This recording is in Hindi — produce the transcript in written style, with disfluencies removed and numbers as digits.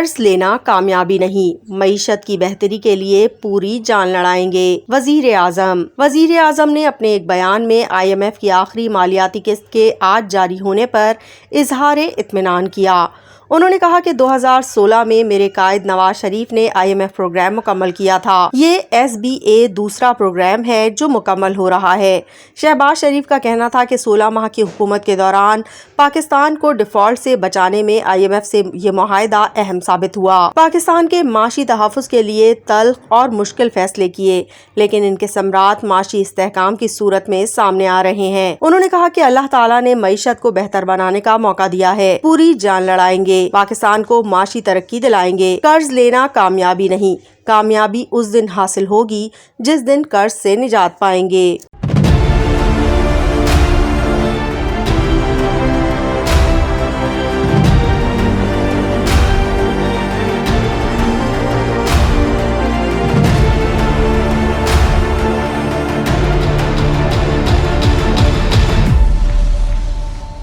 कर्ज लेना कामयाबी नहीं, मईशत की बेहतरी के लिए पूरी जान लड़ाएंगे। वजीर आजम ने अपने एक बयान में IMF की आखिरी मालियाती किस्त के आज जारी होने पर इजहार इत्मीनान किया। उन्होंने कहा कि 2016 में मेरे कायद नवाज शरीफ ने IMF प्रोग्राम मुकम्मल किया था। ये SBA दूसरा प्रोग्राम है जो मुकम्मल हो रहा है। शहबाज शरीफ का कहना था कि 16 माह की हुकूमत के दौरान पाकिस्तान को डिफॉल्ट से बचाने में IMF से ये मुआहदा अहम साबित हुआ। पाकिस्तान के माशी तहफ़्फ़ुज़ के लिए तल्ख और मुश्किल फैसले किए, लेकिन इनके समरात माशी इस्तेहकाम की सूरत में सामने आ रहे हैं। उन्होंने कहा कि अल्लाह ताला ने मईशत को बेहतर बनाने का मौका दिया है, पूरी जान लड़ाएंगे, पाकिस्तान को माशी तरक्की दिलाएंगे। कर्ज लेना कामयाबी नहीं, कामयाबी उस दिन हासिल होगी जिस दिन कर्ज से निजात पाएंगे।